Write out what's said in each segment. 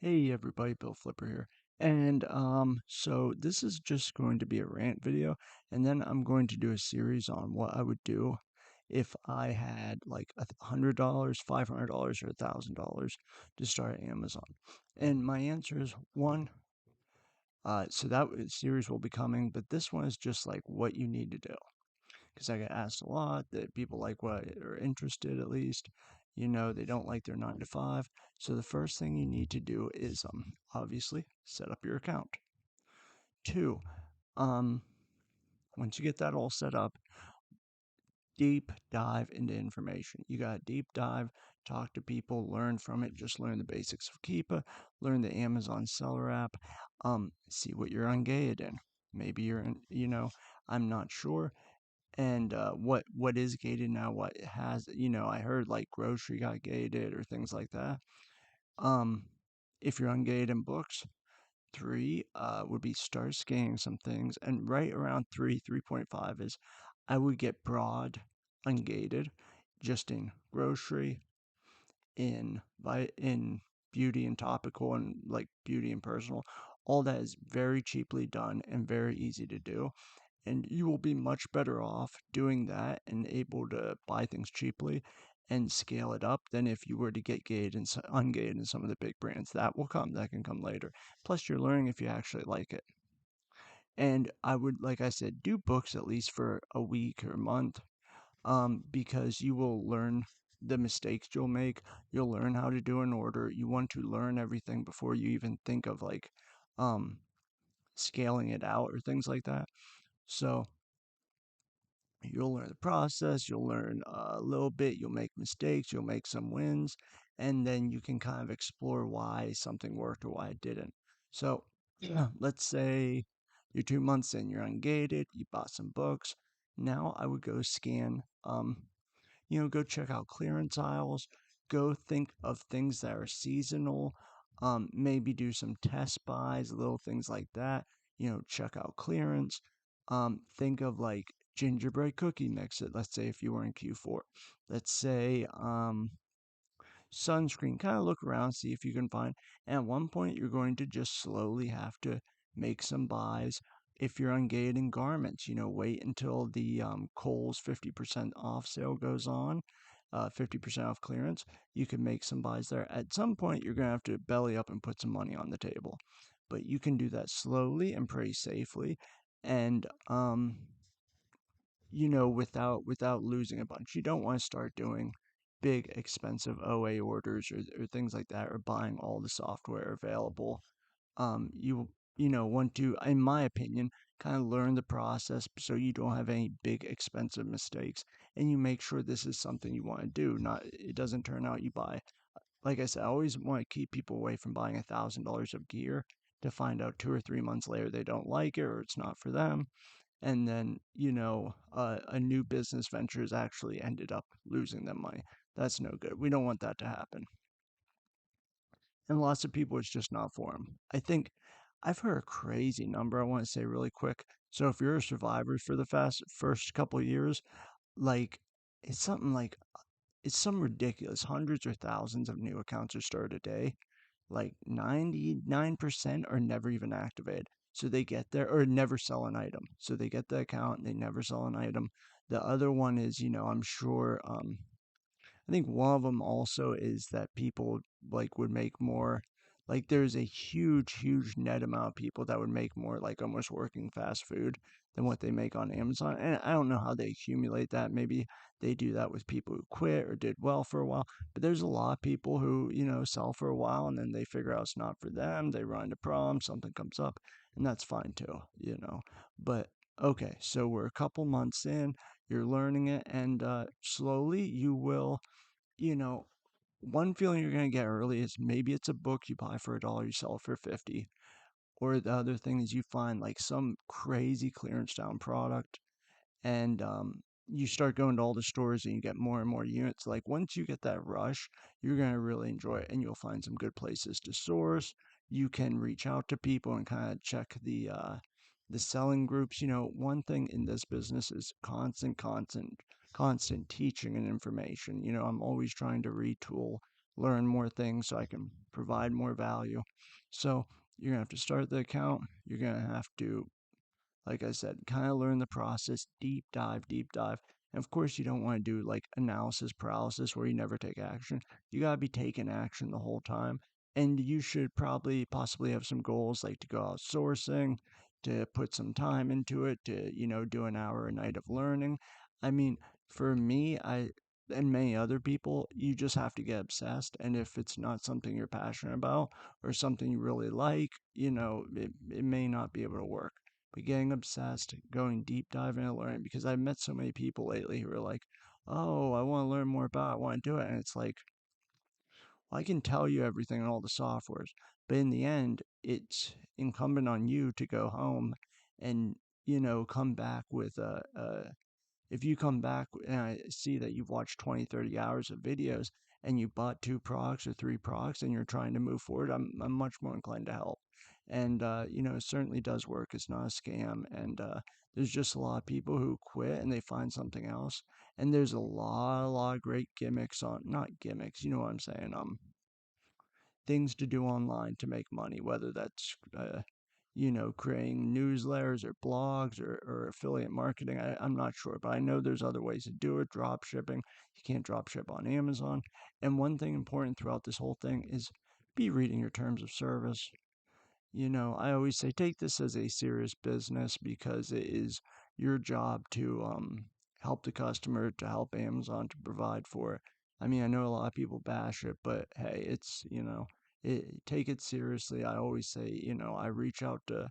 Hey everybody, Bill Flipper here. So this is just going to be a rant video, and then I'm going to do a series on what I would do if I had like $100, $500, or $1,000 to start Amazon. And my answer is one. So series will be coming, but this one is just like what you need to do because I get asked a lot that people like what are interested at least. They don't like their 9 to 5. So the first thing you need to do is obviously set up your account. Two, um, once you get that all set up, deep dive into information. You got to deep dive, talk to people, learn from it. Just learn the basics of Keepa, learn the Amazon seller app, see what you're ungated in. Maybe you're in, I'm not sure. And what is gated now, what it has, I heard like grocery got gated or things like that. um if you're ungated in books, three would be start scanning some things, and right around 3.5 is I would get broad ungated just in grocery, in beauty and topical, and like beauty and personal. All that is very cheaply done and very easy to do, and you will be much better off doing that and able to buy things cheaply and scale it up than if you were to get gated and ungated in some of the big brands. That can come later. Plus, you're learning if you actually like it. And I would, like I said, do books at least for a week or a month, because you will learn the mistakes you'll make. You'll learn how to do an order. You want to learn everything before you even think of like um, scaling it out or things like that. So you'll learn the process, you'll learn a little bit, you'll make mistakes, you'll make some wins, and then you can kind of explore why something worked or why it didn't. So, yeah, let's say you're 2 months in, you're ungated, you bought some books. Now I would go scan, go check out clearance aisles, go think of things that are seasonal, maybe do some test buys, little things like that, check out clearance. Think of like gingerbread cookie mix it, let's say if you were in Q4. Let's say sunscreen, kind of look around, see if you can find. And at one point, you're going to just slowly have to make some buys. If you're ungated in garments, wait until the Kohl's 50% off sale goes on, 50% off clearance. You can make some buys there. At some point, you're going to have to belly up and put some money on the table. But you can do that slowly and pretty safely. And without losing a bunch. You don't want to start doing big, expensive OA orders or things like that, or buying all the software available. You want to, in my opinion, kind of learn the process so you don't have any big, expensive mistakes, and you make sure this is something you want to do. Not it doesn't turn out you buy. Like I said, I always want to keep people away from buying $1,000 of gear to find out 2 or 3 months later they don't like it or it's not for them, and then a new business venture has actually ended up losing them money. That's no good. We don't want that to happen. And lots of people, it's just not for them. I think I've heard a crazy number I want to say really quick. So if you're a survivor for the first couple of years, like it's something like it's some ridiculous hundreds or thousands of new accounts are started a day. Like 99% are never even activated. So they get there or never sell an item. So they get the account and they never sell an item. The other one is, I'm sure, I think one of them also is that people like would make more. Like there's a huge net amount of people that would make more, like almost working fast food than what they make on Amazon. And I don't know how they accumulate that. Maybe they do that with people who quit or did well for a while. But there's a lot of people who, sell for a while and then they figure out it's not for them. They run into problems, something comes up, and that's fine too. But okay, so we're a couple months in, you're learning it, and slowly you will, you know, one feeling you're going to get early is maybe it's a book you buy for $1, you sell it for 50. Or the other thing is you find like some crazy clearance down product, and you start going to all the stores and you get more and more units. Like once you get that rush, you're going to really enjoy it, and you'll find some good places to source. You can reach out to people and kind of check the selling groups. One thing in this business is constant teaching and information. I'm always trying to retool learn more things so I can provide more value. So you're gonna have to start the account. You're gonna have to, like I said, kind of learn the process, deep dive, deep dive. And of course, you don't want to do like analysis paralysis where you never take action. You got to be taking action the whole time. And you should probably possibly have some goals like to go outsourcing, to put some time into it, to, do an hour a night of learning. I mean, for me, and many other people, you just have to get obsessed. And if it's not something you're passionate about or something you really like, it may not be able to work. But getting obsessed, going deep dive into learning, because I've met so many people lately who are like, oh, I want to learn more about it, I want to do it. And it's like, well, I can tell you everything on all the softwares, but in the end, it's incumbent on you to go home and, come back with if you come back and I see that you've watched 20, 30 hours of videos and you bought two products or three products and you're trying to move forward, I'm much more inclined to help. And, it certainly does work. It's not a scam. And there's just a lot of people who quit and they find something else. And there's a lot of great gimmicks on, not gimmicks, you know what I'm saying? Things to do online to make money, whether that's creating newsletters or blogs or affiliate marketing. I'm not sure, but I know there's other ways to do it. Drop shipping. You can't drop ship on Amazon. And one thing important throughout this whole thing is be reading your terms of service. I always say take this as a serious business because it is your job to help the customer, to help Amazon to provide for it. I mean, I know a lot of people bash it, but hey, take it seriously. I always say, I reach out to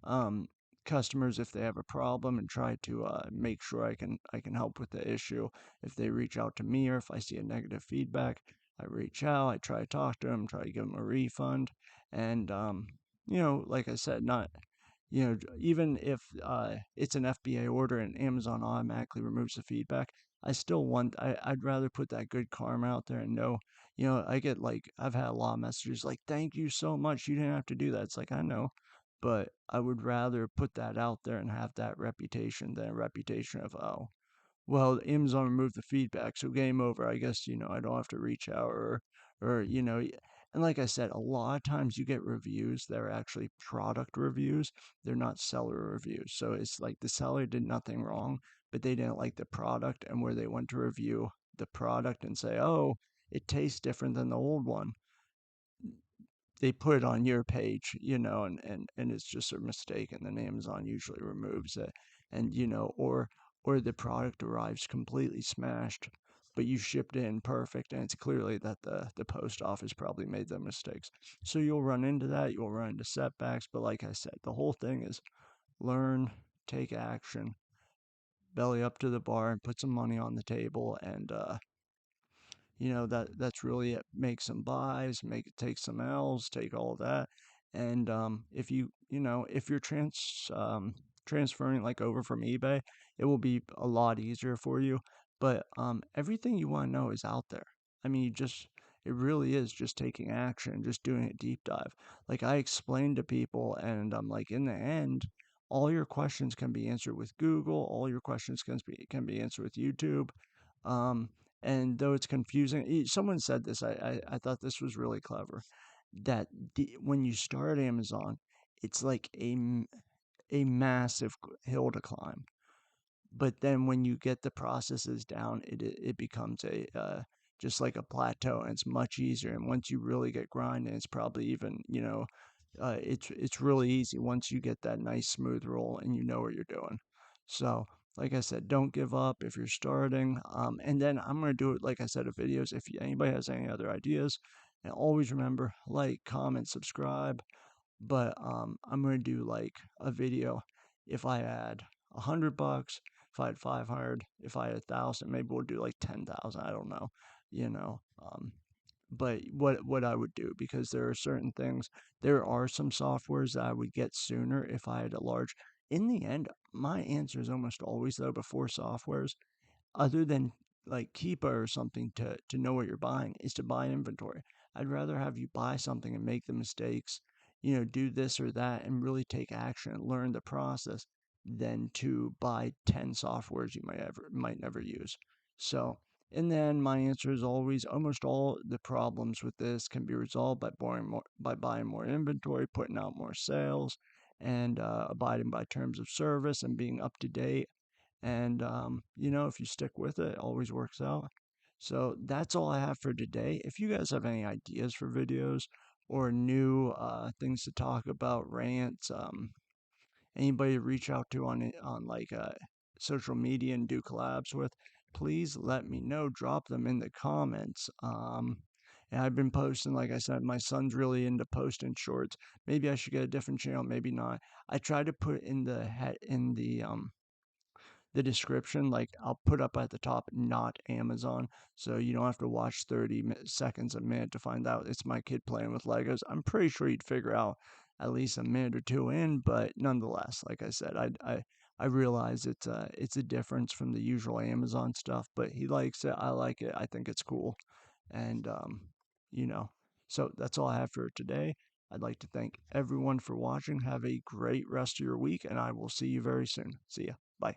um, customers if they have a problem and try to make sure I can help with the issue. If they reach out to me or if I see a negative feedback, I reach out. I try to talk to them, try to give them a refund, and like I said, not even if it's an FBA order and Amazon automatically removes the feedback, I'd rather put that good karma out there and know, I get like, I've had a lot of messages like, thank you so much. You didn't have to do that. It's like, I know, but I would rather put that out there and have that reputation than a reputation of, oh, well, Amazon removed the feedback, so game over. I guess, I don't have to reach out or, and like I said, a lot of times you get reviews that are actually product reviews. They're not seller reviews. So it's like the seller did nothing wrong, but they didn't like the product and where they went to review the product and say, oh, it tastes different than the old one, they put it on your page, and it's just a mistake, and then Amazon usually removes it, and or the product arrives completely smashed, but you shipped it in perfect, and it's clearly that the post office probably made the mistakes. So you'll run into that, you'll run into setbacks, but like I said, the whole thing is learn, take action, belly up to the bar, and put some money on the table, and that's really it. Make some buys, take some L's, take all of that, and if if you're transferring like over from eBay, it will be a lot easier for you. But everything you want to know is out there. I mean, it really is just taking action, just doing a deep dive. Like I explained to people, and I'm like, in the end, all your questions can be answered with Google. All your questions can be answered with YouTube. Um, and though it's confusing, someone said this. I thought this was really clever. That when you start Amazon, it's like a massive hill to climb, but then when you get the processes down, it becomes a just like a plateau, and it's much easier. And once you really get grinding, it's probably even it's really easy once you get that nice smooth roll and you know what you're doing. So like I said, don't give up if you're starting. And then I'm gonna do it like I said of videos. If anybody has any other ideas, and always remember like, comment, subscribe. But I'm gonna do like a video if I had $100, if I had 500, if I had 1,000, maybe we'll do like 10,000. I don't know, you know. But what I would do, because there are certain things, there are some softwares that I would get sooner if I had a large. In the end, my answer is almost always though before softwares, other than like Keepa or something to know what you're buying, is to buy inventory. I'd rather have you buy something and make the mistakes, do this or that and really take action and learn the process than to buy 10 softwares you might never use. So And then my answer is always almost all the problems with this can be resolved by buying more inventory, putting out more sales, and abiding by terms of service and being up to date. And if you stick with it, it always works out. So that's all I have for today. If you guys have any ideas for videos or new things to talk about, rants, anybody to reach out to on like social media and do collabs with, please let me know. Drop them in the comments. And I've been posting, like I said, my son's really into posting shorts. Maybe I should get a different channel, maybe not. I try to put in the description, like I'll put up at the top, not Amazon, so you don't have to watch 30 seconds a minute to find out it's my kid playing with Legos. I'm pretty sure you'd figure out at least a minute or two in, but nonetheless, like I said, I realize it's a difference from the usual Amazon stuff, but he likes it, I like it, I think it's cool, and you know, so that's all I have for today. I'd like to thank everyone for watching. Have a great rest of your week, and I will see you very soon. See ya. Bye.